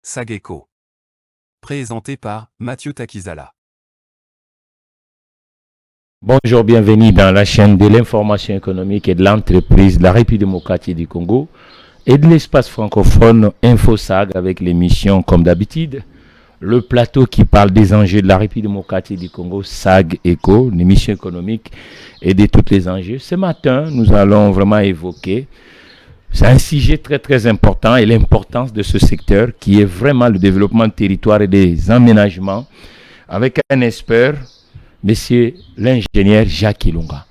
Sageco. Présenté par Mathieu Takizala. Bonjour, bienvenue dans la chaîne de l'information économique et de l'entreprise de la République démocratique du Congo et de l'espace francophone InfoSag avec l'émission comme d'habitude. Le plateau qui parle des enjeux de la République démocratique du Congo, SAG Eco, l'émission économique et de tous les enjeux. Ce matin, nous allons vraiment évoquer, c'est un sujet très très important et l'importance de ce secteur qui est vraiment le développement de territoire et des aménagements avec un expert, monsieur l'ingénieur Jacques Ilunga.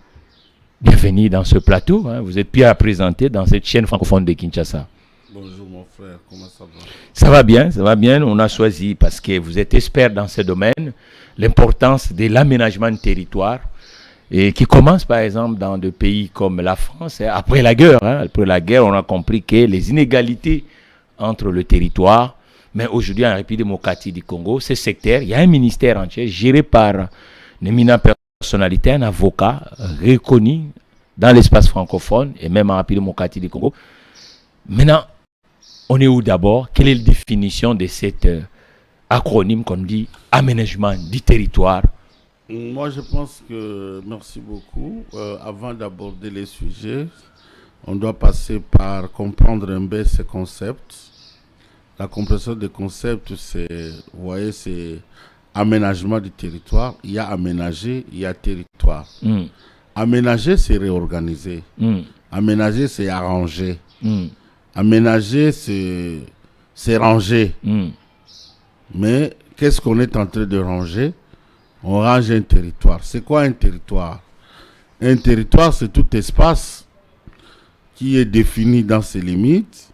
Bienvenue dans ce plateau, vous êtes bien à présenter dans cette chaîne francophone de Kinshasa. Bonjour mon frère, comment ça va? Ça va bien. On a choisi, parce que vous êtes expert dans ce domaine, l'importance de l'aménagement de territoire, et qui commence par exemple dans des pays comme la France. Après la guerre, on a compris que les inégalités entre le territoire, mais aujourd'hui en République démocratique du Congo, ce secteur, il y a un ministère entier géré par une éminente personnalité, un avocat reconnu dans l'espace francophone et même en République démocratique du Congo. Maintenant, on est où d'abord? Quelle est la définition de cet acronyme qu'on dit aménagement du territoire? Moi je pense que, merci beaucoup, avant d'aborder les sujets, on doit passer par comprendre un peu ces concepts. La compréhension des concepts, c'est, vous voyez, c'est aménagement du territoire. Il y a aménager, il y a territoire. Aménager, c'est réorganiser. Aménager, c'est arranger. Aménager, c'est ranger. Mais qu'est-ce qu'on est en train de ranger? On range un territoire. C'est quoi un territoire? Un territoire, c'est tout espace qui est défini dans ses limites,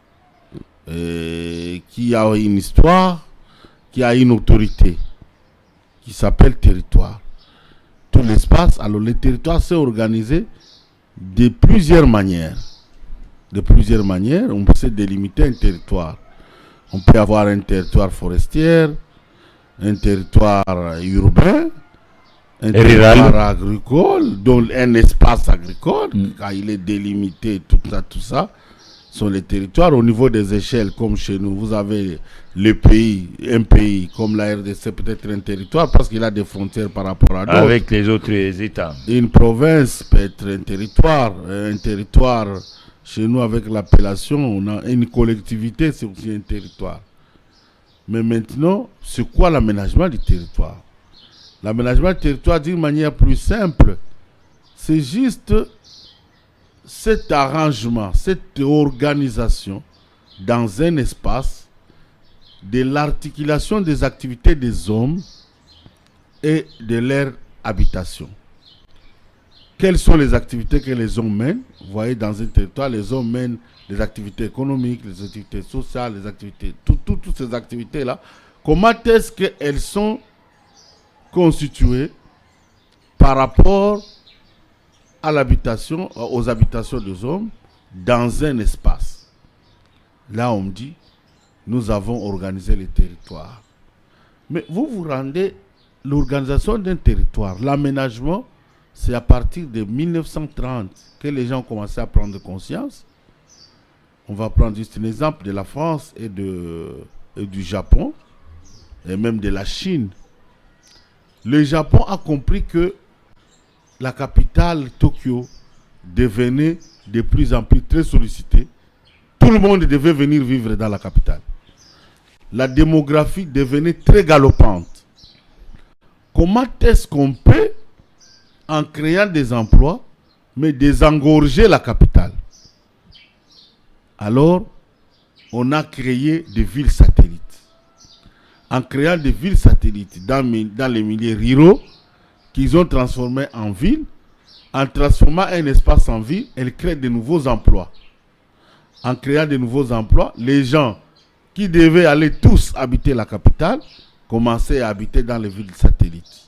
qui a une histoire, qui a une autorité, qui s'appelle territoire. Tout l'espace, alors le territoire, c'est organisé de plusieurs manières. De plusieurs manières, on peut délimiter un territoire. On peut avoir un territoire forestier, un territoire urbain, un territoire agricole, donc un espace agricole, quand il est délimité, tout ça, sont les territoires. Au niveau des échelles, comme chez nous, vous avez le pays, un pays comme la RDC peut être un territoire parce qu'il a des frontières par rapport à d'autres. Avec les autres États. Une province peut être un territoire. Chez nous, avec l'appellation, on a une collectivité, c'est aussi un territoire. Mais maintenant, c'est quoi l'aménagement du territoire? L'aménagement du territoire, d'une manière plus simple, c'est juste cet arrangement, cette organisation dans un espace de l'articulation des activités des hommes et de leur habitation. Quelles sont les activités que les hommes mènent? Vous voyez, dans un territoire, les hommes mènent les activités économiques, les activités sociales, les activités, toutes ces activités-là. Comment est-ce qu'elles sont constituées par rapport à l'habitation, aux habitations des hommes dans un espace? Là, on me dit, nous avons organisé les territoires. Mais vous vous rendez, l'organisation d'un territoire, l'aménagement, c'est à partir de 1930 que les gens ont commencé à prendre conscience. On va prendre juste un exemple de la France et du Japon, et même de la Chine. Le Japon a compris que la capitale, Tokyo, devenait de plus en plus très sollicitée. Tout le monde devait venir vivre dans la capitale. La démographie devenait très galopante. Comment est-ce qu'on peut, en créant des emplois, mais désengorger la capitale? Alors, on a créé des villes satellites. En créant des villes satellites dans les milieux ruraux, qu'ils ont transformés en villes, en transformant un espace en ville, elles créent de nouveaux emplois. En créant de nouveaux emplois, les gens qui devaient aller tous habiter la capitale commençaient à habiter dans les villes satellites.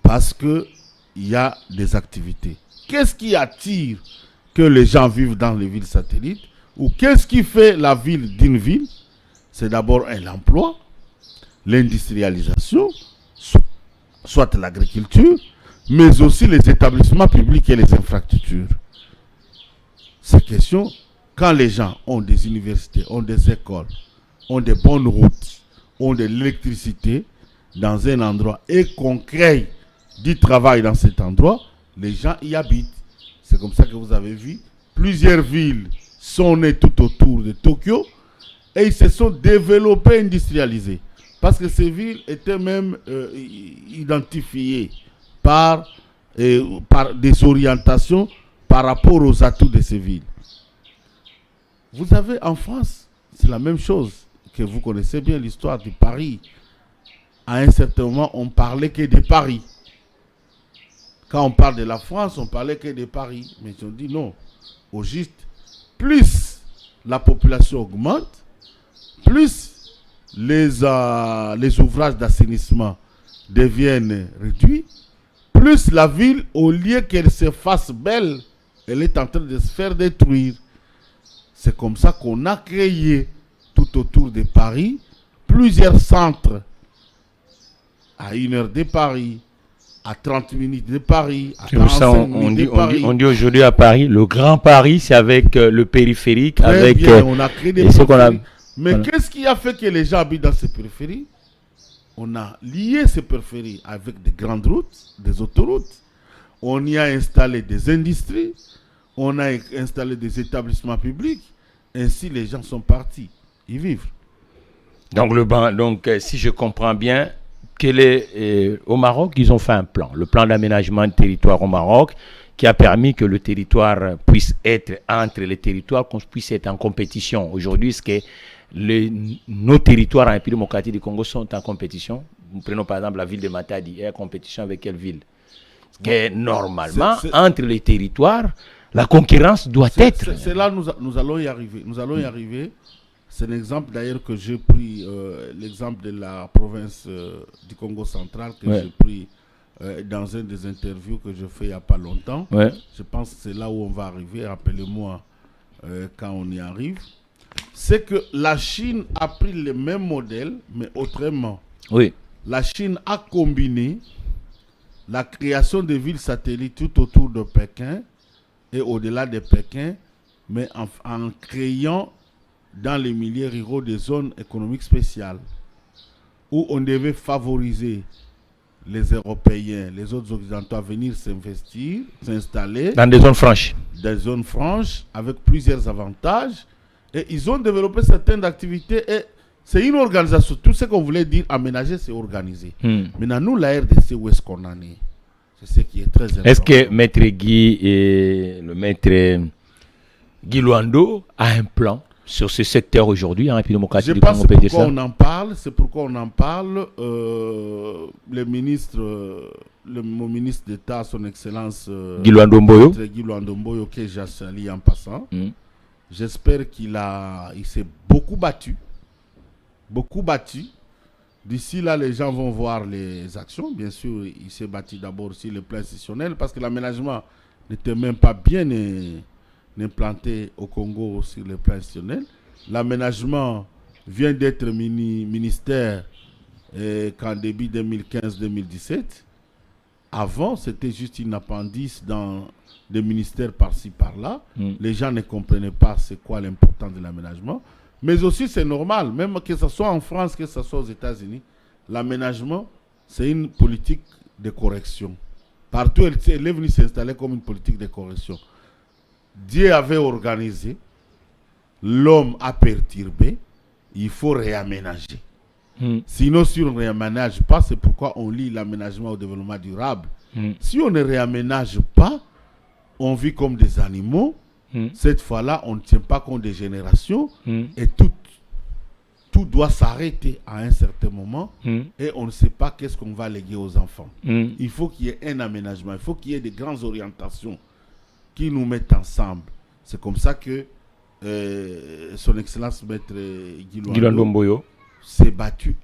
Parce qu'il y a des activités. Qu'est-ce qui attire que les gens vivent dans les villes satellites? Ou qu'est-ce qui fait la ville d'une ville? C'est d'abord l'emploi, l'industrialisation, soit l'agriculture, mais aussi les établissements publics et les infrastructures. Ces questions, quand les gens ont des universités, ont des écoles, ont des bonnes routes, ont de l'électricité dans un endroit et qu'on crée du travail dans cet endroit, les gens y habitent. C'est comme ça que vous avez vu, plusieurs villes sont nées tout autour de Tokyo et ils se sont développés, industrialisés. Parce que ces villes étaient même identifiées par des orientations par rapport aux atouts de ces villes. Vous avez en France, c'est la même chose, que vous connaissez bien l'histoire de Paris. À un certain moment, on parlait que de Paris. Quand on parle de la France, on parlait que de Paris. Mais ils ont dit non. Au juste, plus la population augmente, plus les ouvrages d'assainissement deviennent réduits, plus la ville, au lieu qu'elle se fasse belle, elle est en train de se faire détruire. C'est comme ça qu'on a créé tout autour de Paris plusieurs centres à 1 heure de Paris, à 30 minutes de Paris, à 45 minutes de Paris. On dit aujourd'hui à Paris, le Grand Paris, c'est avec le périphérique. Très avec, bien, on a créé des périphéries. Mais voilà. Qu'est-ce qui a fait que les gens habitent dans ces périphéries? On a lié ces périphéries avec des grandes routes, des autoroutes. On y a installé des industries. On a installé des établissements publics. Ainsi, les gens sont partis y vivre. Donc, si je comprends bien, au Maroc, ils ont fait un plan, le plan d'aménagement du territoire au Maroc, qui a permis que le territoire puisse être entre les territoires, qu'on puisse être en compétition. Aujourd'hui, ce que nos territoires en République démocratique du Congo sont en compétition. Nous prenons par exemple la ville de Matadi, elle est en compétition avec quelle ville? Parce que normalement, entre les territoires, la concurrence doit être. C'est là que nous allons y arriver. Nous allons y arriver. C'est un exemple d'ailleurs que j'ai pris, l'exemple de la province du Congo central, que j'ai pris dans une des interviews que je fais il n'y a pas longtemps. Je pense que c'est là où on va arriver. Rappelez-moi quand on y arrive. C'est que la Chine a pris le même modèle, mais autrement. Oui. La Chine a combiné la création de villes satellites tout autour de Pékin et au-delà de Pékin, mais en créant dans les milieux ruraux des zones économiques spéciales où on devait favoriser les Européens, les autres Occidentaux à venir s'investir, s'installer. Dans des zones franches. Des zones franches avec plusieurs avantages. Et ils ont développé certaines activités et c'est une organisation. Tout ce qu'on voulait dire aménager, c'est organiser. Maintenant, nous, la RDC, où est-ce qu'on en est? C'est ce qui est très important. Est-ce que Maître Guy et le Maître Guy Luando a un plan sur ce secteur aujourd'hui en République démocratique du Congo? C'est pourquoi on en parle. Le ministre, mon ministre d'État, son Excellence Guy Luando Mboyo, que j'ai sali en passant. J'espère qu'il s'est beaucoup battu. Beaucoup battu. D'ici là, les gens vont voir les actions. Bien sûr, il s'est battu d'abord sur le plan institutionnel parce que l'aménagement n'était même pas bien implanté au Congo sur le plan institutionnel. L'aménagement vient d'être ministère qu'en début 2015-2017. Avant, c'était juste une appendice dans des ministères par-ci, par-là. Les gens ne comprenaient pas c'est quoi l'importance de l'aménagement. Mais aussi, c'est normal, même que ce soit en France, que ce soit aux États-Unis, l'aménagement, c'est une politique de correction. Partout, elle est venue s'installer comme une politique de correction. Dieu avait organisé, l'homme a perturbé, il faut réaménager. Sinon, si on ne réaménage pas, c'est pourquoi on lie l'aménagement au développement durable. Si on ne réaménage pas, on vit comme des animaux. Cette fois-là, on ne tient pas compte des générations et tout doit s'arrêter à un certain moment et on ne sait pas qu'est-ce qu'on va léguer aux enfants. Il faut qu'il y ait un aménagement, il faut qu'il y ait des grandes orientations qui nous mettent ensemble. C'est comme ça que son Excellence Maître Guy Luando Mboyo s'est battu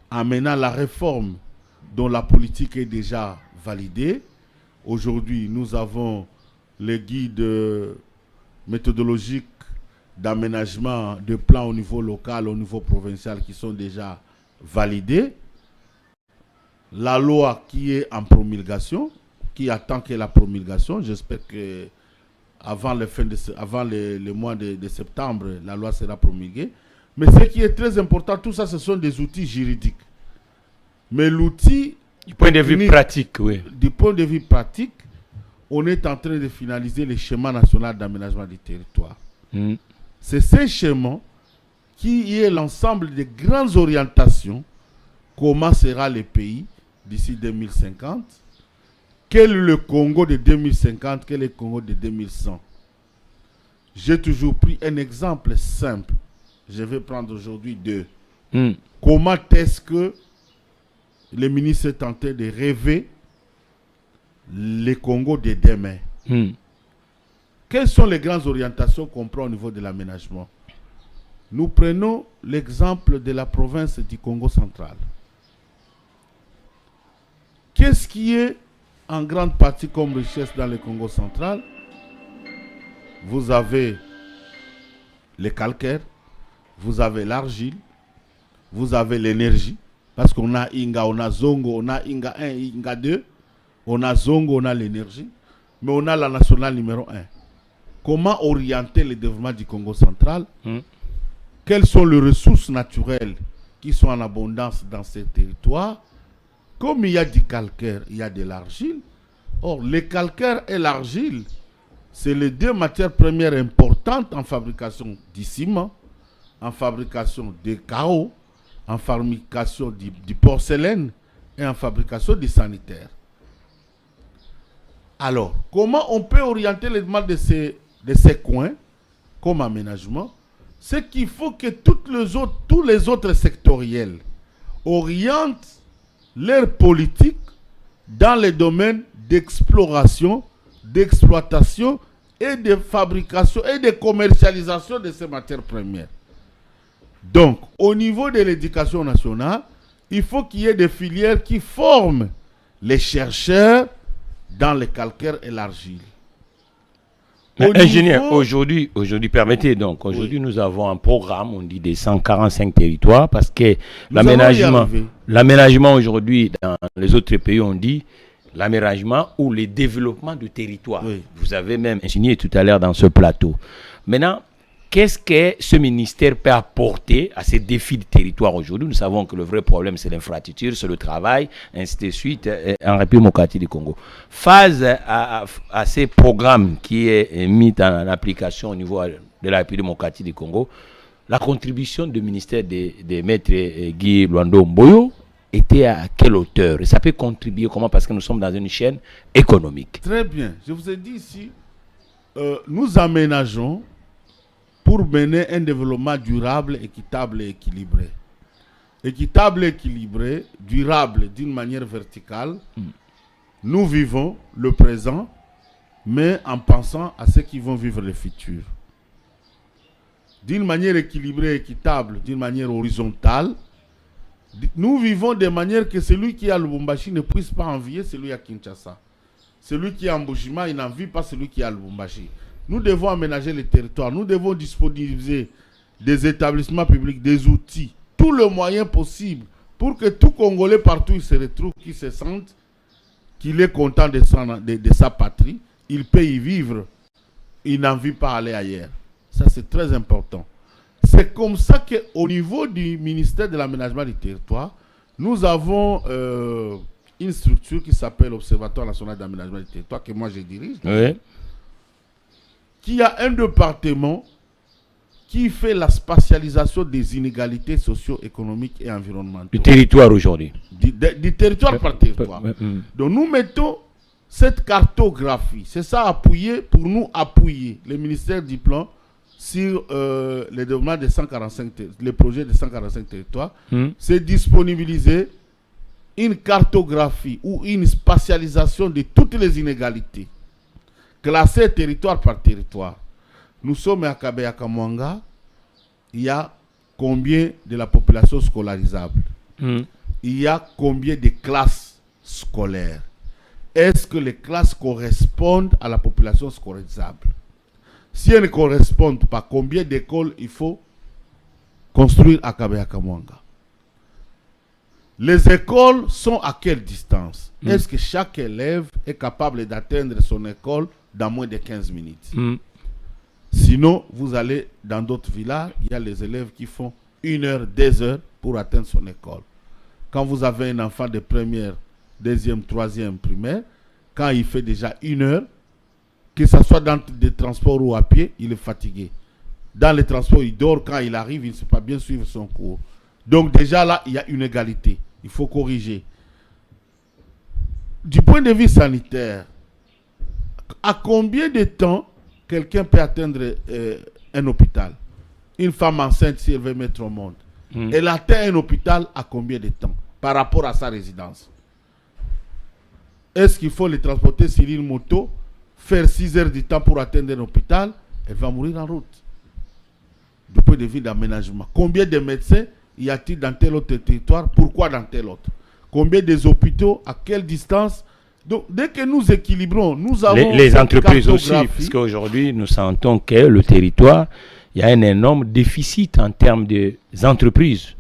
en menant la réforme dont la politique est déjà validée. Aujourd'hui, nous avons les guides méthodologiques d'aménagement de plans au niveau local, au niveau provincial qui sont déjà validés. La loi qui est en promulgation, qui attend que la promulgation, j'espère que avant le mois de septembre, la loi sera promulguée. Mais ce qui est très important, tout ça, ce sont des outils juridiques. Mais l'outil... Du point de vue pratique, oui. Du point de vue pratique, on est en train de finaliser le schéma national d'aménagement du territoire. C'est ce schéma qui est l'ensemble des grandes orientations. Comment sera le pays d'ici 2050? Quel est le Congo de 2050? Quel est le Congo de 2100? J'ai toujours pris un exemple simple. Je vais prendre aujourd'hui deux. Comment est-ce que le ministre est tenté de rêver le Congo de demain? Quelles sont les grandes orientations qu'on prend au niveau de l'aménagement? Nous prenons l'exemple de la province du Congo central. Qu'est-ce qui est en grande partie comme richesse dans le Congo central? Vous avez les calcaires, vous avez l'argile, vous avez l'énergie, parce qu'on a Inga, on a Zongo, on a Inga 1, Inga 2, on a Zongo, on a l'énergie, mais on a la nationale numéro 1. Comment orienter le développement du Congo central? Quelles sont les ressources naturelles qui sont en abondance dans ces territoires? Comme il y a du calcaire, il y a de l'argile. Or, le calcaire et l'argile, c'est les deux matières premières importantes en fabrication du ciment, en fabrication des carreaux, en fabrication du porcelaine et en fabrication du sanitaire. Alors, comment on peut orienter le développement de ces coins comme aménagement? C'est qu'il faut que tous les autres sectoriels orientent leur politique dans les domaines d'exploration, d'exploitation et de fabrication et de commercialisation de ces matières premières. Donc, au niveau de l'éducation nationale, il faut qu'il y ait des filières qui forment les chercheurs dans le calcaire et l'argile. Ingénieur, aujourd'hui, permettez donc, aujourd'hui nous avons un programme, on dit des 145 territoires, parce que l'aménagement aujourd'hui dans les autres pays, on dit l'aménagement ou le développement du territoire. Vous avez même enseigné tout à l'heure dans ce plateau. Maintenant, qu'est-ce que ce ministère peut apporter à ces défis de territoire aujourd'hui? Nous savons que le vrai problème, c'est l'infrastructure, c'est le travail, ainsi de suite, en République démocratique du Congo. Face à ces programmes qui est mis en application au niveau de la République démocratique du Congo, la contribution du ministère de Maître Guy Luando Mboyo était à quelle hauteur? Et ça peut contribuer comment? Parce que nous sommes dans une chaîne économique. Très bien. Je vous ai dit ici, nous aménageons pour mener un développement durable, équitable et équilibré. Équitable et équilibré, durable d'une manière verticale. Nous vivons le présent, mais en pensant à ceux qui vont vivre le futur. D'une manière équilibrée, équitable, d'une manière horizontale, nous vivons de manière que celui qui est à Lubumbashi ne puisse pas envier celui à Kinshasa. Celui qui est à Mbushima, il n'envie pas celui qui est à Lubumbashi. Nous devons aménager les territoires, nous devons disponibiliser des établissements publics, des outils, tous les moyens possibles pour que tout Congolais partout il se retrouve, qu'il se sente qu'il est content de sa patrie, il peut y vivre, il n'en vit pas aller ailleurs. Ça c'est très important. C'est comme ça qu'au niveau du ministère de l'aménagement du territoire, nous avons une structure qui s'appelle l'Observatoire national d'aménagement du territoire, que moi je dirige. Oui. Qui a un département qui fait la spatialisation des inégalités socio-économiques et environnementales. Du territoire aujourd'hui. Du territoire par territoire. Donc nous mettons cette cartographie. C'est ça appuyé pour nous appuyer, le ministère du Plan, sur le développement des 145, les projets des 145 territoires. C'est disponibiliser une cartographie ou une spatialisation de toutes les inégalités, classées territoire par territoire. Nous sommes à Kabeya-Kamwanga, il y a combien de la population scolarisable? Il y a combien de classes scolaires? Est-ce que les classes correspondent à la population scolarisable? Si elles ne correspondent pas, combien d'écoles il faut construire à Kabeya-Kamwanga? Les écoles sont à quelle distance? Est-ce que chaque élève est capable d'atteindre son école dans moins de 15 minutes? Sinon, vous allez dans d'autres villages, il y a les élèves qui font 1 heure, 2 heures pour atteindre son école. Quand vous avez un enfant de première, deuxième, troisième, primaire, quand il fait déjà 1 heure, que ce soit dans des transports ou à pied, il est fatigué. Dans les transports, il dort. Quand il arrive, il ne sait pas bien suivre son cours. Donc déjà là, il y a une égalité. Il faut corriger. Du point de vue sanitaire, à combien de temps quelqu'un peut atteindre un hôpital? Une femme enceinte, si elle veut mettre au monde, elle atteint un hôpital à combien de temps par rapport à sa résidence? Est-ce qu'il faut les transporter sur une moto, faire 6 heures du temps pour atteindre un hôpital? Elle va mourir en route. Du point de vue d'aménagement, combien de médecins y a-t-il dans tel autre territoire? Pourquoi dans tel autre? Combien des hôpitaux? À quelle distance? Donc, dès que nous équilibrons, nous avons... Les entreprises aussi, parce qu'aujourd'hui, nous sentons que le territoire, il y a un énorme déficit en termes d'entreprises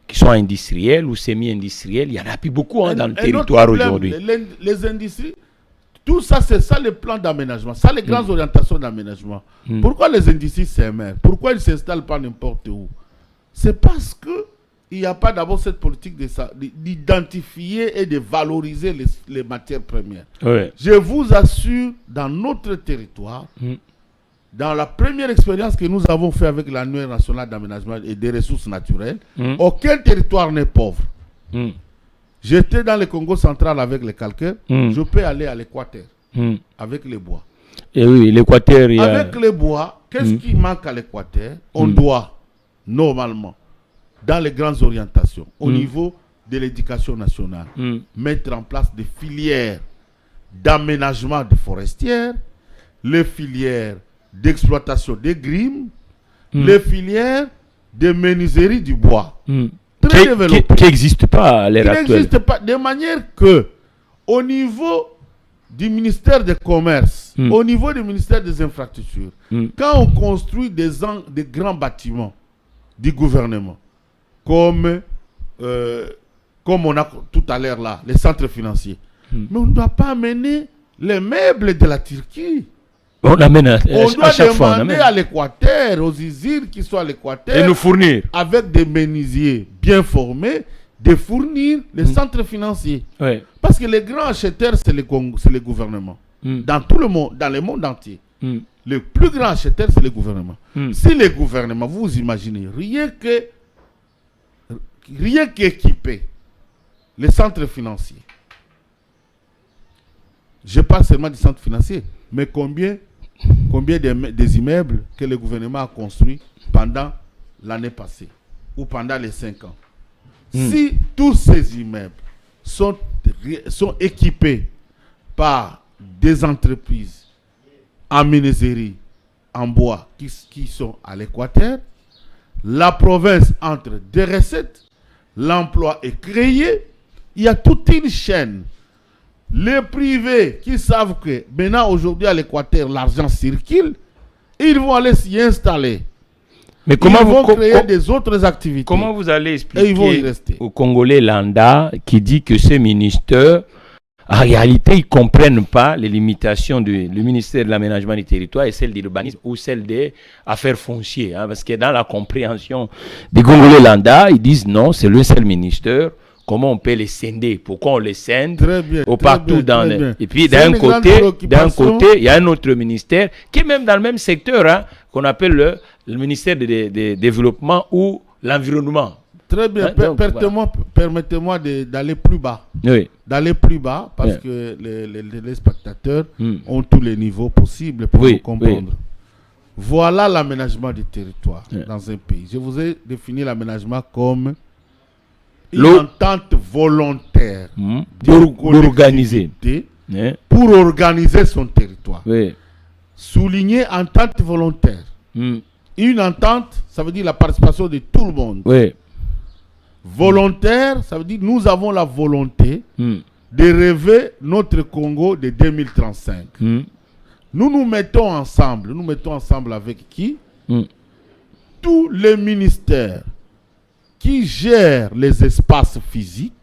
qui sont industrielles ou semi-industrielles. Il y en a plus beaucoup dans le territoire aujourd'hui. Les industries, tout ça, c'est ça le plan d'aménagement. Ça, les grandes orientations d'aménagement. Pourquoi les industries s'émergent? Pourquoi ils ne s'installent pas n'importe où? C'est parce que il n'y a pas d'abord cette politique d'identifier et de valoriser les matières premières. Oui. Je vous assure, dans notre territoire, dans la première expérience que nous avons faite avec l'annuaire national d'aménagement et des ressources naturelles, aucun territoire n'est pauvre. J'étais dans le Congo central avec les calcaires, je peux aller à l'Équateur avec les bois. Et oui, l'Équateur... Avec les bois, qu'est-ce qui manque à l'Équateur? On doit, normalement, dans les grandes orientations, au niveau de l'éducation nationale, mettre en place des filières d'aménagement de forestières, les filières d'exploitation des grimes, les filières de menuiserie du bois. Très développées. Qui n'existent pas à l'heure actuelle. Qui n'existent pas, de manière que, au niveau du ministère des Commerces, au niveau du ministère des Infrastructures, quand on construit des grands bâtiments du gouvernement, comme on a tout à l'heure là, les centres financiers. Mais on ne doit pas amener les meubles de la Turquie. On amène on doit chaque fois, demander à l'Équateur, aux usines qui sont à l'Équateur, et nous fournir, avec des menuisiers bien formés, de fournir les centres financiers. Oui. Parce que les grands acheteurs, c'est les gouvernements. Dans tout le monde, dans le monde entier. Le plus grand acheteur, c'est le gouvernement. Si les gouvernements, vous imaginez, rien qu'équiper les centres financiers, je parle seulement des centres financiers, mais combien des immeubles que le gouvernement a construits pendant l'année passée ou pendant les 5 ans. Si tous ces immeubles sont équipés par des entreprises en menuiserie, en bois, qui sont à l'Équateur, la province entre des recettes, l'emploi est créé, il y a toute une chaîne. Les privés qui savent que maintenant, aujourd'hui, à l'Équateur, l'argent circule, ils vont aller s'y installer. Mais comment ils vont créer des autres activités. Comment vous allez expliquer et ils vont y rester. au Congolais lambda qui dit que ces ministères, en réalité, ils ne comprennent pas les limitations du ministère de l'Aménagement du Territoire et celle de l'urbanisme ou celle des affaires foncières. Parce que dans la compréhension des Congolais lambda, ils disent non, c'est le seul ministère. Comment on peut les scinder? Pourquoi on les scinde partout dans les... Et puis d'un côté, il y a un autre ministère qui est même dans le même secteur, qu'on appelle le ministère du développement ou l'environnement. Très bien. Permettez-moi d'aller plus bas. Oui. D'aller plus bas parce que les spectateurs ont tous les niveaux possibles pour nous comprendre. Oui. Voilà l'aménagement du territoire dans un pays. Je vous ai défini l'aménagement comme une entente volontaire pour organiser son territoire. Oui. Souligner entente volontaire. Une entente, ça veut dire la participation de tout le monde. Oui. Volontaire, ça veut dire nous avons la volonté de rêver notre Congo de 2035. Nous nous mettons ensemble. Nous mettons ensemble avec qui? Tous les ministères qui gèrent les espaces physiques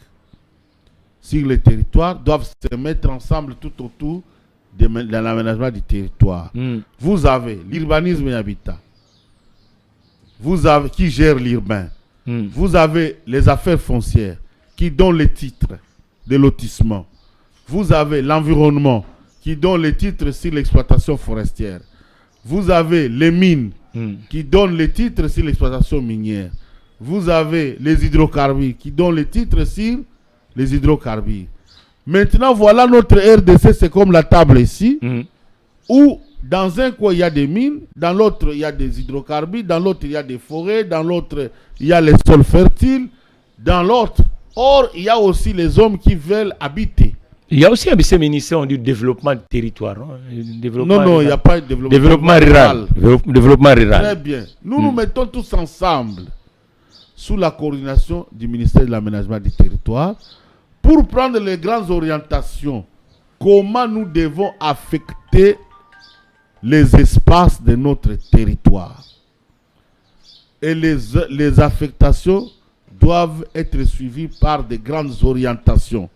sur le territoire doivent se mettre ensemble tout autour de l'aménagement du territoire. Vous avez l'urbanisme et habitat. Vous avez qui gère l'urbain. Vous avez les affaires foncières qui donnent les titres de lotissement. Vous avez l'environnement qui donne les titres sur l'exploitation forestière. Vous avez les mines qui donnent les titres sur l'exploitation minière. Vous avez les hydrocarbures qui donnent les titres sur les hydrocarbures. Maintenant, voilà notre RDC, c'est comme la table ici, où dans un coin, il y a des mines, dans l'autre, il y a des hydrocarbures, dans l'autre, il y a des forêts, dans l'autre, il y a les sols fertiles, dans l'autre. Or, il y a aussi les hommes qui veulent habiter. Il y a aussi un vice-ministère du développement du territoire. Non, non, il n'y a pas de développement rural. Développement rural. Très bien. Nous nous mettons tous ensemble sous la coordination du ministère de l'aménagement du territoire pour prendre les grandes orientations. Comment nous devons affecter les espaces de notre territoire. Et les affectations doivent être suivies par de grandes orientations.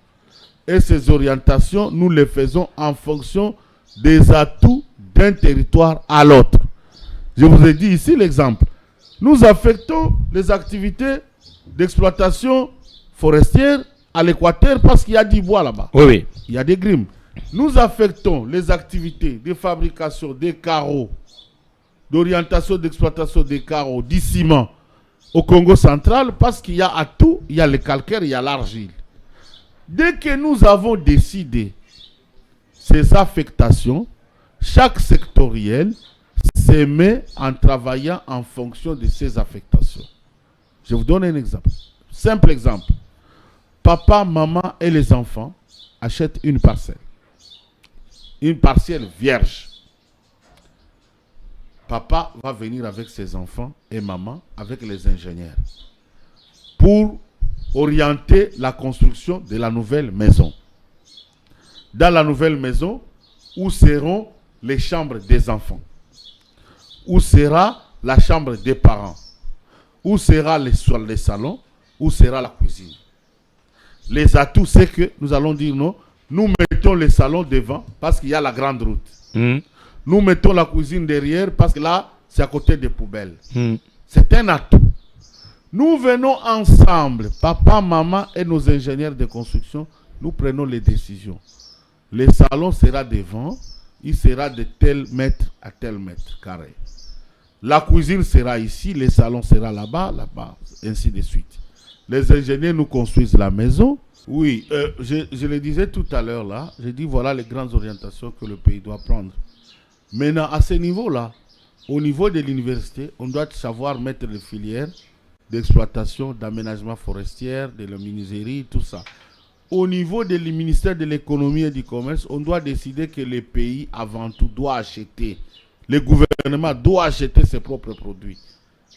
Et ces orientations, nous les faisons en fonction des atouts d'un territoire à l'autre. Je vous ai dit ici l'exemple. Nous affectons les activités d'exploitation forestière à l'équateur parce qu'il y a du bois là-bas. Oui. Il y a des grimes. Nous affectons les activités de fabrication des carreaux, d'orientation d'exploitation des carreaux, du ciment au Congo central parce qu'il y a à tout, il y a le calcaire, il y a l'argile. Dès que nous avons décidé ces affectations, chaque sectoriel se met en travaillant en fonction de ces affectations. Je vous donne un exemple. Simple exemple. Papa, maman et les enfants achètent une parcelle. Une parcelle vierge. Papa va venir avec ses enfants et maman avec les ingénieurs pour orienter la construction de la nouvelle maison. Dans la nouvelle maison, où seront les chambres des enfants? Où sera la chambre des parents? Où sera les salons? Où sera la cuisine? Les atouts, c'est que nous allons dire non. Nous mettons les salons devant parce qu'il y a la grande route. Nous mettons la cuisine derrière parce que là, c'est à côté des poubelles. C'est un atout. Nous venons ensemble, papa, maman et nos ingénieurs de construction, nous prenons les décisions. Le salon sera devant, il sera de tel mètre à tel mètre carré. La cuisine sera ici, le salon sera là-bas, ainsi de suite. Les ingénieurs nous construisent la maison. Oui, je le disais tout à l'heure là, j'ai dit voilà les grandes orientations que le pays doit prendre. Maintenant, à ce niveau-là, au niveau de l'université, on doit savoir mettre les filières d'exploitation, d'aménagement forestier, de la menuiserie, tout ça. Au niveau du ministère de l'économie et du commerce, on doit décider que le pays, avant tout, doit acheter. Le gouvernement doit acheter ses propres produits.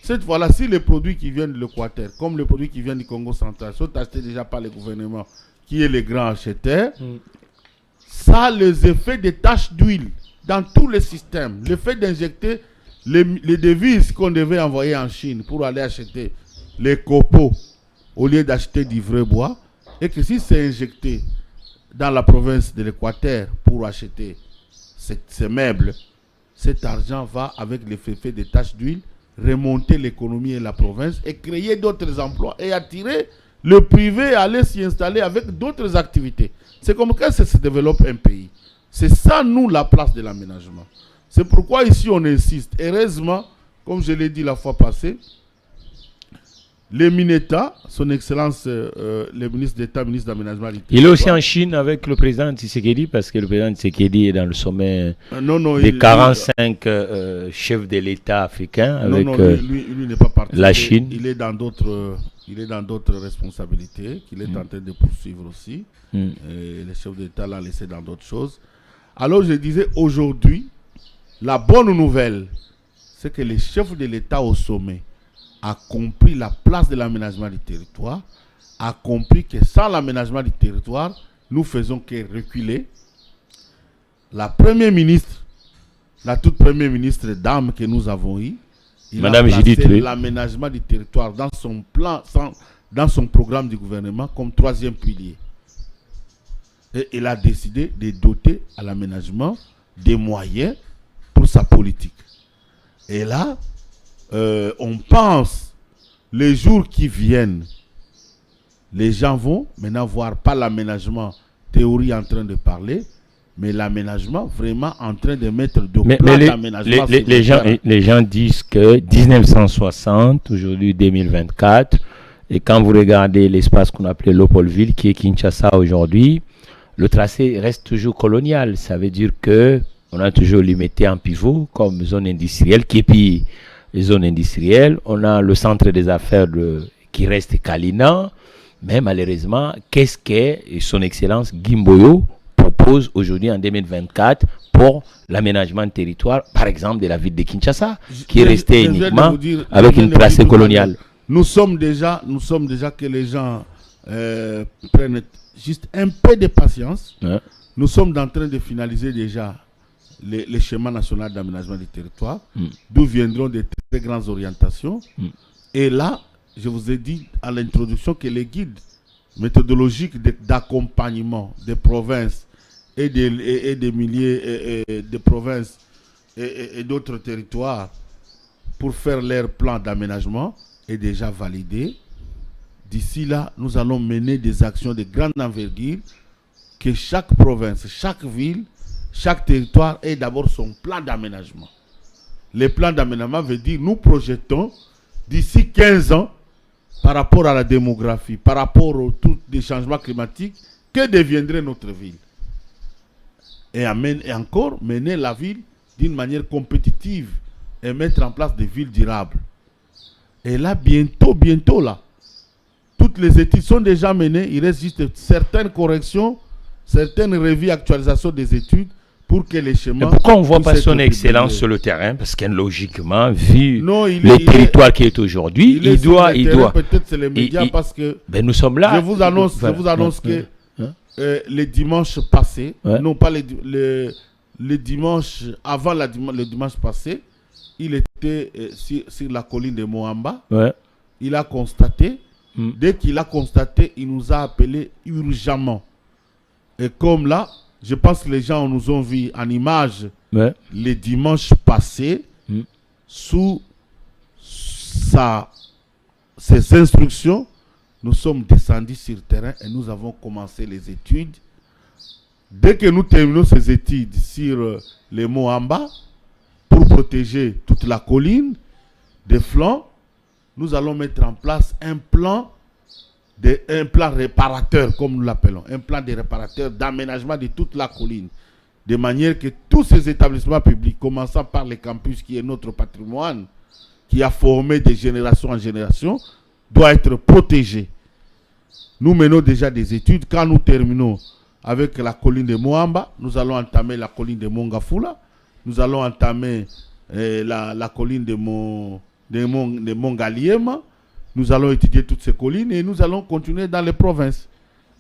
Cette fois-là, si les produits qui viennent de l'Équateur, comme les produits qui viennent du Congo central, sont achetés déjà par le gouvernement, qui est le grand acheteur, ça a les effets de taches d'huile dans tous les systèmes. Le fait d'injecter les devises qu'on devait envoyer en Chine pour aller acheter les copeaux au lieu d'acheter du vrai bois, et que si c'est injecté dans la province de l'Équateur pour acheter ces meubles, cet argent va avec l'effet de taches d'huile remonter l'économie et la province et créer d'autres emplois et attirer le privé à aller s'y installer avec d'autres activités. C'est comme ça que se développe un pays. C'est ça, nous, la place de l'aménagement. C'est pourquoi ici, on insiste. Heureusement, comme je l'ai dit la fois passée, les Mineta, son Excellence, le ministre d'État, ministre d'aménagement. Il est aussi en Chine avec le président Tshisekedi, parce que le président Tshisekedi est dans le sommet des 45 chefs de l'État africain avec lui n'est pas parti. la Chine. Il est dans d'autres responsabilités qu'il est en train de poursuivre aussi. Et les chefs d'État l'ont laissé dans d'autres choses. Alors je disais aujourd'hui, la bonne nouvelle, c'est que les chefs de l'État au sommet a compris la place de l'aménagement du territoire, a compris que sans l'aménagement du territoire, nous faisons que reculer. La première ministre, la toute première ministre dame que nous avons eue, il Madame a placé Judith, l'aménagement du territoire dans son plan, dans son programme du gouvernement comme troisième pilier. Et il a décidé de doter à l'aménagement des moyens pour sa politique. Et là, on pense les jours qui viennent, les gens vont maintenant voir pas l'aménagement théorie en train de parler, mais l'aménagement vraiment en train de mettre de plan d'aménagement. Les gens disent que 1960, aujourd'hui 2024, et quand vous regardez l'espace qu'on appelait Léopoldville, qui est Kinshasa aujourd'hui, le tracé reste toujours colonial. Ça veut dire que on a toujours limité en pivot comme zone industrielle, qui est puis les zones industrielles. On a le centre des affaires qui reste Kalina, mais malheureusement, qu'est-ce que son Excellence Gimboyo propose aujourd'hui en 2024 pour l'aménagement de territoire, par exemple de la ville de Kinshasa, qui est restée uniquement avec une tracé coloniale. Nous sommes déjà que les gens prennent juste un peu de patience. Ouais. Nous sommes en train de finaliser déjà les schémas nationaux d'aménagement du territoire, d'où viendront des très grandes orientations. Et là, je vous ai dit à l'introduction que les guides méthodologiques d'accompagnement des provinces et des milliers de provinces et d'autres territoires pour faire leur plan d'aménagement est déjà validé. D'ici là, nous allons mener des actions de grande envergure que chaque province, chaque ville, chaque territoire ait d'abord son plan d'aménagement. Le plan d'aménagement veut dire nous projetons d'ici 15 ans par rapport à la démographie, par rapport aux tous les changements climatiques, que deviendrait notre ville. Et encore mener la ville d'une manière compétitive et mettre en place des villes durables. Et là, bientôt là, toutes les études sont déjà menées. Il reste juste certaines corrections, certaines revues, actualisations des études pour que les schémas... Mais pourquoi on ne voit pas son excellence sur le terrain? Parce que logiquement, vu le territoire qui est aujourd'hui, il doit... Peut-être c'est les médias parce que... Ben nous sommes là. Je vous annonce que les dimanches passés, non pas les dimanches, avant le dimanche passé, il était sur la colline de Moamba. Ouais. Il a constaté, dès qu'il a constaté, il nous a appelé urgemment. Et comme là, je pense que les gens nous ont vu en image les dimanches passés sous ses instructions. Nous sommes descendus sur le terrain et nous avons commencé les études. Dès que nous terminons ces études sur les Moamba, pour protéger toute la colline des flancs, nous allons mettre en place un plan réparateur, comme nous l'appelons, un plan de réparateur d'aménagement de toute la colline, de manière que tous ces établissements publics, commençant par les campus qui est notre patrimoine, qui a formé de génération en génération, doit être protégé. Nous menons déjà des études. Quand nous terminons avec la colline de Moamba, nous allons entamer la colline de Mongafula, nous allons entamer la colline de Mongaliema. Nous allons étudier toutes ces collines et nous allons continuer dans les provinces.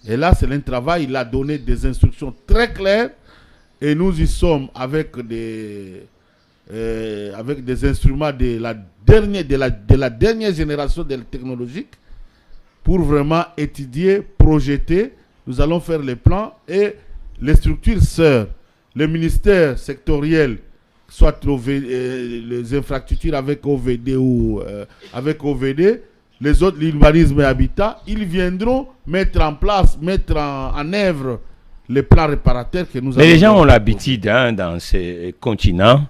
Et là, c'est un travail. Il a donné des instructions très claires et nous y sommes avec des instruments de la dernière génération technologique pour vraiment étudier, projeter. Nous allons faire les plans et les structures sœurs, les ministères sectoriels, soit les infrastructures avec OVD ou avec OVD, les autres, l'urbanisme et habitat, ils viendront mettre en œuvre les plans réparateurs que nous avons. Mais les gens ont l'habitude dans ces continents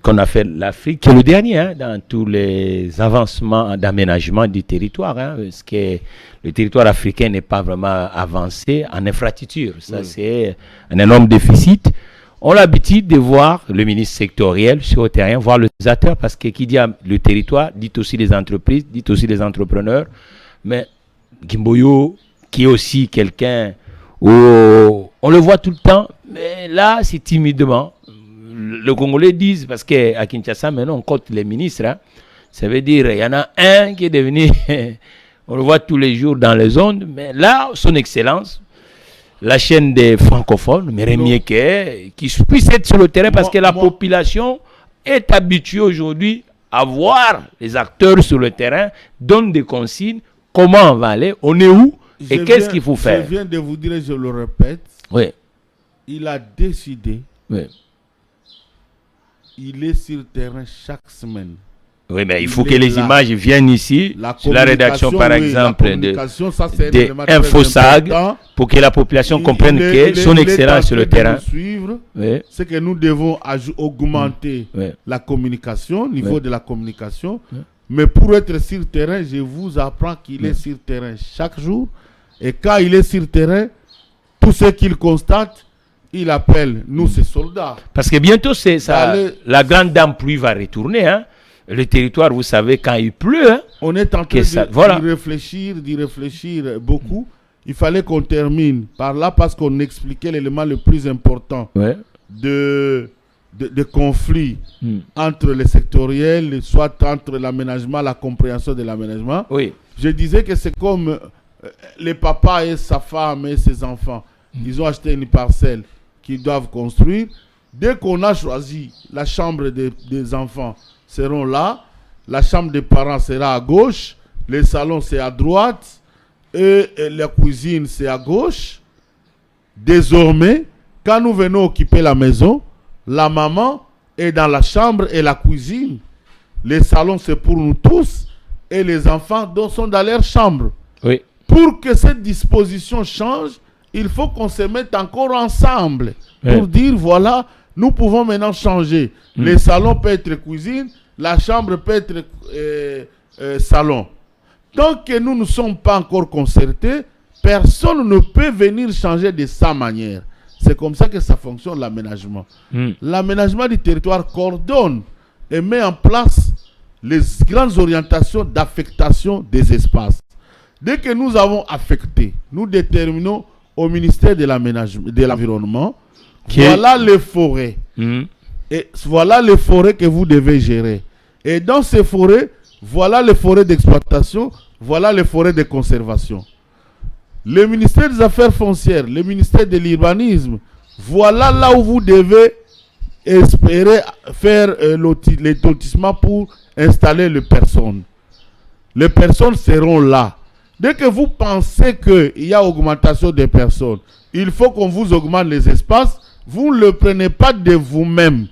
qu'on a fait l'Afrique, qui est le dernier dans tous les avancements d'aménagement du territoire, parce que le territoire africain n'est pas vraiment avancé en infrastructure. Ça, c'est un énorme déficit. On a l'habitude de voir le ministre sectoriel sur le terrain, voir les acteurs, parce que qui dit le territoire, dit aussi les entreprises, dit aussi les entrepreneurs. Mais Gimboyo, qui est aussi quelqu'un où on le voit tout le temps, mais là, c'est timidement. Le Congolais disent, parce qu'à Kinshasa, maintenant, on compte les ministres. Ça veut dire, il y en a un qui est devenu, on le voit tous les jours dans les ondes, mais là, son excellence, la chaîne des francophones, Meremieke, qui puisse être sur le terrain parce que la population est habituée aujourd'hui à voir les acteurs sur le terrain, donnent des consignes, comment on va aller, on est où et qu'est-ce qu'il faut faire. Je viens de vous dire, je le répète, il a décidé, il est sur le terrain chaque semaine. Oui, mais il faut que les images viennent ici, sur la rédaction par exemple d'Infosag, pour que la population comprenne que son excellence sur le terrain. C'est que nous devons augmenter la communication, au niveau de la communication. Mais pour être sur terrain, je vous apprends qu'il est sur terrain chaque jour. Et quand il est sur terrain, tout ce qu'il constate, il appelle nous ses soldats. Parce que bientôt, la grande dame pluie va retourner. Hein. Le territoire, vous savez, quand il pleut. Hein, on est en train d'y réfléchir beaucoup. Il fallait qu'on termine par là parce qu'on expliquait l'élément le plus important de conflit entre les sectoriels, soit entre l'aménagement, la compréhension de l'aménagement. Oui. Je disais que c'est comme les papas et sa femme et ses enfants. Ils ont acheté une parcelle qu'ils doivent construire. Dès qu'on a choisi, la chambre des enfants seront là, la chambre des parents sera à gauche, les salons c'est à droite et la cuisine c'est à gauche. Désormais, quand nous venons occuper la maison, la maman est dans la chambre et la cuisine. Les salons c'est pour nous tous et les enfants sont dans leur chambre. Oui. Pour que cette disposition change, il faut qu'on se mette encore ensemble pour dire voilà, nous pouvons maintenant changer. Les salons peuvent être cuisine, la chambre peut être salon. Tant que nous ne sommes pas encore concertés, personne ne peut venir changer de sa manière. C'est comme ça que ça fonctionne l'aménagement. L'aménagement du territoire coordonne et met en place les grandes orientations d'affectation des espaces. Dès que nous avons affecté, nous déterminons au ministère de l'Environnement, voilà les forêts. Et voilà les forêts que vous devez gérer. Et dans ces forêts, voilà les forêts d'exploitation, voilà les forêts de conservation. Le ministère des Affaires foncières, le ministère de l'Urbanisme, voilà là où vous devez espérer faire les lotissements pour installer les personnes. Les personnes seront là. Dès que vous pensez qu'il y a augmentation des personnes, il faut qu'on vous augmente les espaces, vous ne le prenez pas de vous-même.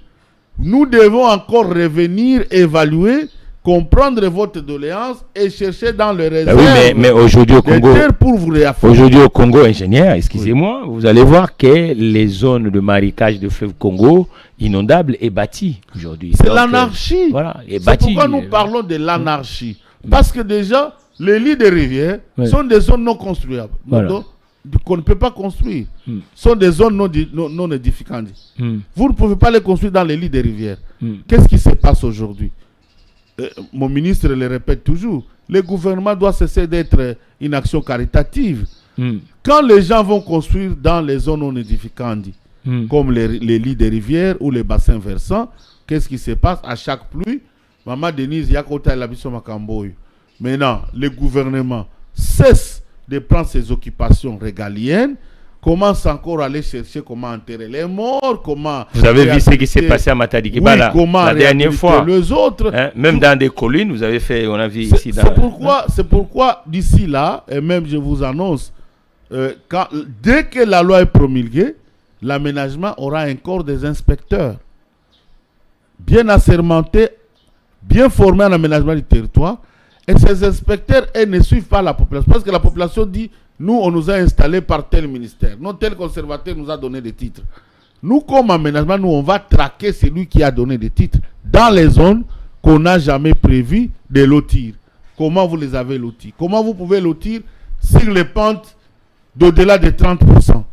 Nous devons encore revenir, évaluer, comprendre votre doléance et chercher dans le réserve mais aujourd'hui au Congo, pour vous réaffirmer. Aujourd'hui au Congo, ingénieur, excusez-moi, vous allez voir que les zones de marécage de fleuve Congo inondables est bâtie aujourd'hui. C'est l'anarchie. Voilà, c'est pourquoi nous parlons de l'anarchie. Parce que déjà, les lits des rivières sont des zones non construisables. Voilà. Qu'on ne peut pas construire. Sont des zones non édificantes. Vous ne pouvez pas les construire dans les lits des rivières. Qu'est-ce qui se passe aujourd'hui? Mon ministre le répète toujours. Le gouvernement doit cesser d'être une action caritative. Quand les gens vont construire dans les zones non édificantes, comme les lits des rivières ou les bassins versants, qu'est-ce qui se passe à chaque pluie? Maman Denise, Yakota et l'Abisso Makamboy. Maintenant, le gouvernement cesse de prendre ses occupations régaliennes, commence encore à aller chercher comment enterrer les morts, comment... Vous avez vu ce qui s'est passé à Matadikiba la dernière fois. Les autres. Hein, même dans des collines, vous avez fait, on a vu ici... C'est pourquoi d'ici là, et même je vous annonce, dès que la loi est promulguée, l'aménagement aura un corps des inspecteurs bien assermentés, bien formés en aménagement du territoire. Et ces inspecteurs, ils ne suivent pas la population. Parce que la population dit, nous, on nous a installés par tel ministère. Non, tel conservateur nous a donné des titres. Nous, comme aménagement, nous, on va traquer celui qui a donné des titres dans les zones qu'on n'a jamais prévu de lotir. Comment vous les avez lotis? Comment vous pouvez lotir sur les pentes d'au-delà de 30%?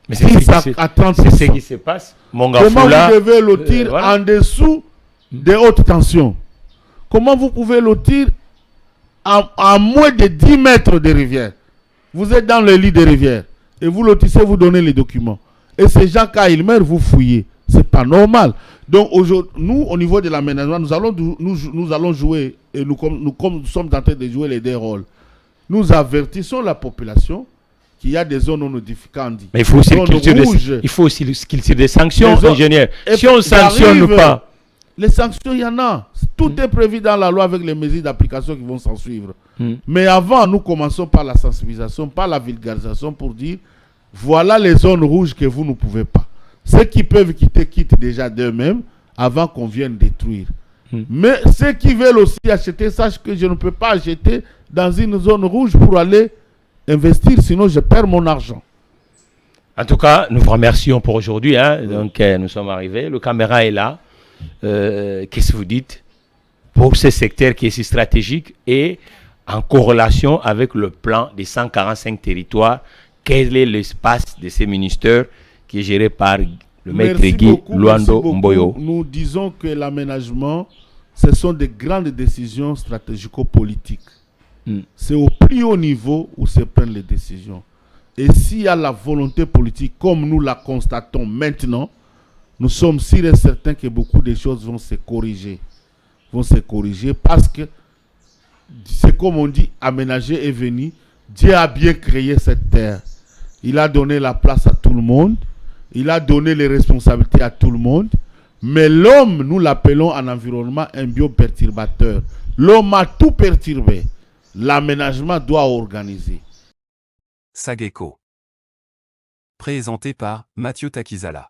Mais c'est ce qui se passe. Comment vous devez lotir en dessous des hautes tensions? Comment vous pouvez lotir à moins de 10 mètres de rivière? Vous êtes dans le lit des rivières et vous lotissez, vous donnez les documents. Et ces gens, quand ils meurent, vous fouillez. Ce n'est pas normal. Donc, nous, au niveau de l'aménagement, nous allons jouer, et nous sommes en train de jouer les deux rôles. Nous avertissons la population qu'il y a des zones non édificantes. Mais il faut aussi des sanctions, ingénieur. Si on ne sanctionne pas... Les sanctions, il y en a. Tout est prévu dans la loi avec les mesures d'application qui vont s'en suivre. Mais avant, nous commençons par la sensibilisation, par la vulgarisation pour dire, voilà les zones rouges que vous ne pouvez pas. Ceux qui peuvent quitter, quittent déjà d'eux-mêmes avant qu'on vienne détruire. Mais ceux qui veulent aussi acheter, sachent que je ne peux pas acheter dans une zone rouge pour aller investir, sinon je perds mon argent. En tout cas, nous vous remercions pour aujourd'hui. Donc, nous sommes arrivés. Le caméra est là. Qu'est-ce que vous dites pour ce secteur qui est si stratégique et en corrélation avec le plan des 145 territoires? Quel est l'espace de ces ministères qui est géré par le maître Guy Luando Mboyo? Nous disons que l'aménagement, ce sont des grandes décisions stratégico-politiques. C'est au plus haut niveau où se prennent les décisions. Et s'il y a la volonté politique, comme nous la constatons maintenant, nous sommes sûrs et certains que beaucoup de choses vont se corriger. Parce que c'est comme on dit, aménager est venu. Dieu a bien créé cette terre. Il a donné la place à tout le monde. Il a donné les responsabilités à tout le monde. Mais l'homme, nous l'appelons en environnement un bioperturbateur. L'homme a tout perturbé. L'aménagement doit organiser. Sageko. Présenté par Mathieu Takizala.